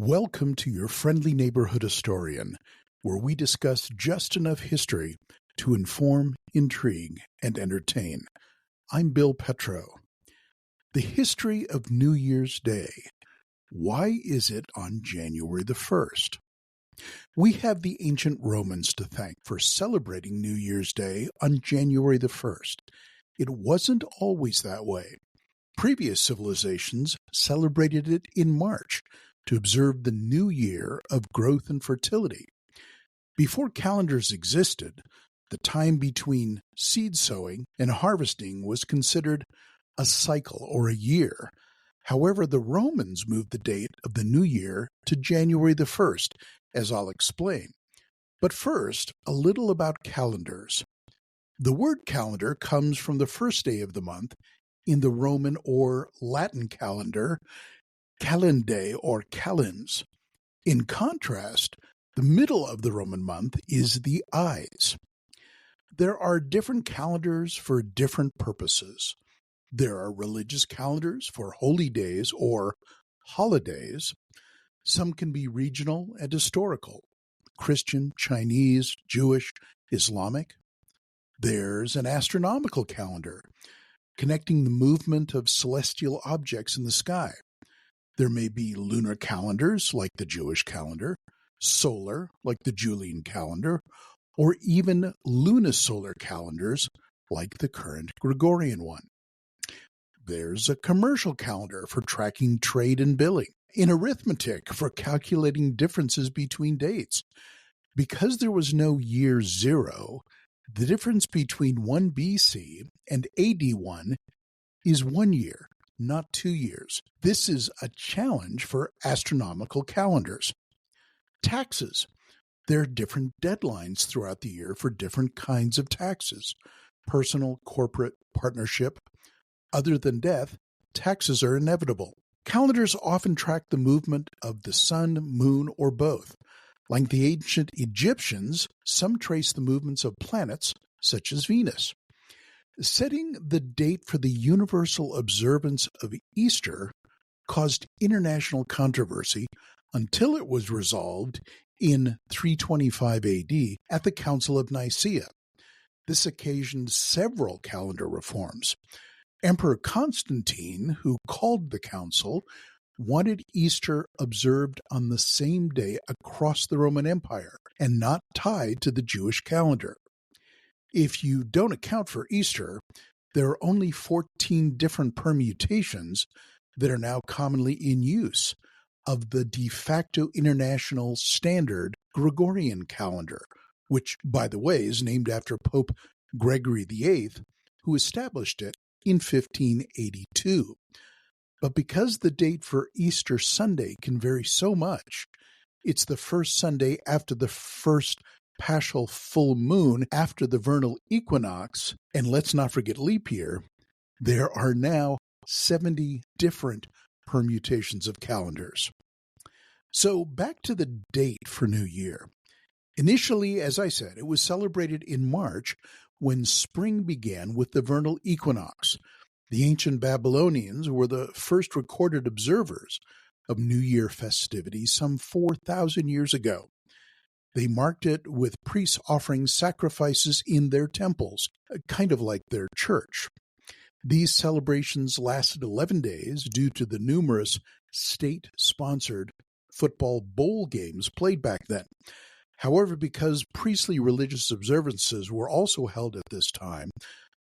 Welcome to your friendly neighborhood historian, where we discuss just enough history to inform, intrigue, and entertain. I'm Bill Petro. The history of New Year's Day. Why is it on January the 1st? We have the ancient Romans to thank for celebrating New Year's Day on January the 1st. It wasn't always that way. Previous civilizations celebrated it in March, to observe the new year of growth and fertility. Before calendars existed, the time between seed sowing and harvesting was considered a cycle or a year. However, the Romans moved the date of the new year to January the 1st, as I'll explain. But first, a little about calendars. The word calendar comes from the first day of the month in the Roman or Latin calendar, calendae or calends. In contrast, the middle of the Roman month is the Ides. There are different calendars for different purposes. There are religious calendars for holy days or holidays. Some can be regional and historical: Christian, Chinese, Jewish, Islamic. There's an astronomical calendar, connecting the movement of celestial objects in the sky. There may be lunar calendars, like the Jewish calendar, solar, like the Julian calendar, or even lunisolar calendars, like the current Gregorian one. There's a commercial calendar for tracking trade and billing, in arithmetic for calculating differences between dates. Because there was no year zero, the difference between 1 BC and AD 1 is 1 year, not 2 years. This is a challenge for astronomical calendars. Taxes. There are different deadlines throughout the year for different kinds of taxes: personal, corporate, partnership. Other than death, taxes are inevitable. Calendars often track the movement of the sun, moon, or both. Like the ancient Egyptians, some trace the movements of planets, such as Venus. Setting the date for the universal observance of Easter caused international controversy until it was resolved in 325 AD at the Council of Nicaea. This occasioned several calendar reforms. Emperor Constantine, who called the council, wanted Easter observed on the same day across the Roman Empire and not tied to the Jewish calendar. If you don't account for Easter, there are only 14 different permutations that are now commonly in use of the de facto international standard Gregorian calendar, which, by the way, is named after Pope Gregory VIII, who established it in 1582. But because the date for Easter Sunday can vary so much, it's the first Sunday after the first Paschal full moon after the vernal equinox, and let's not forget leap year, there are now 70 different permutations of calendars. So back to the date for New Year. Initially, as I said, it was celebrated in March when spring began with the vernal equinox. The ancient Babylonians were the first recorded observers of New Year festivities some 4,000 years ago. They marked it with priests offering sacrifices in their temples, kind of like their church. These celebrations lasted 11 days due to the numerous state-sponsored football bowl games played back then. However, because priestly religious observances were also held at this time,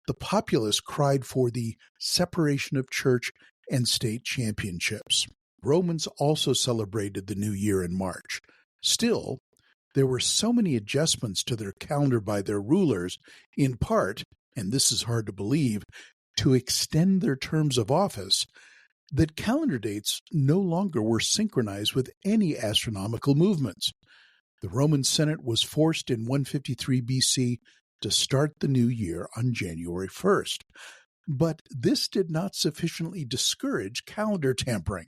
the populace cried for the separation of church and state championships. Romans also celebrated the New Year in March. Still, there were so many adjustments to their calendar by their rulers, in part, and this is hard to believe, to extend their terms of office, that calendar dates no longer were synchronized with any astronomical movements. The Roman Senate was forced in 153 BC to start the new year on January 1st. But this did not sufficiently discourage calendar tampering.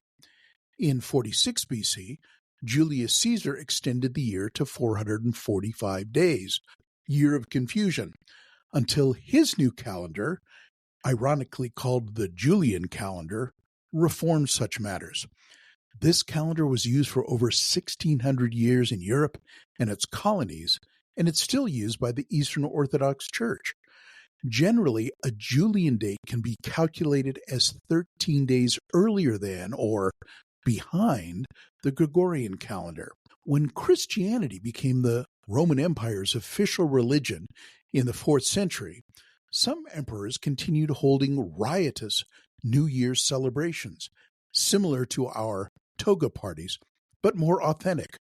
In 46 BC, Julius Caesar extended the year to 445 days, year of confusion, until his new calendar, ironically called the Julian calendar, reformed such matters. This calendar was used for over 1,600 years in Europe and its colonies, and it's still used by the Eastern Orthodox Church. Generally, a Julian date can be calculated as 13 days earlier than or behind the Gregorian calendar. When Christianity became the Roman Empire's official religion in the 4th century, some emperors continued holding riotous New Year's celebrations, similar to our toga parties, but more authentic.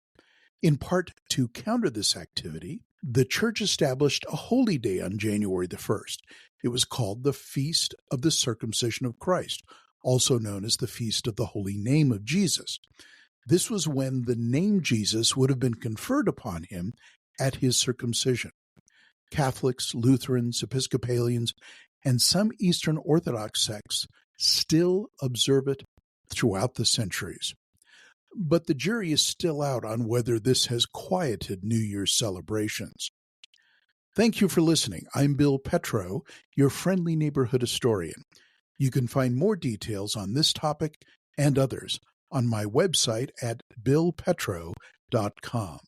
In part to counter this activity, the Church established a holy day on January the 1st. It was called the Feast of the Circumcision of Christ, also known as the Feast of the Holy Name of Jesus. This was when the name Jesus would have been conferred upon him at his circumcision. Catholics, Lutherans, Episcopalians, and some Eastern Orthodox sects still observe it throughout the centuries. But the jury is still out on whether this has quieted New Year's celebrations. Thank you for listening. I'm Bill Petro, your friendly neighborhood historian. You can find more details on this topic and others on my website at billpetro.com.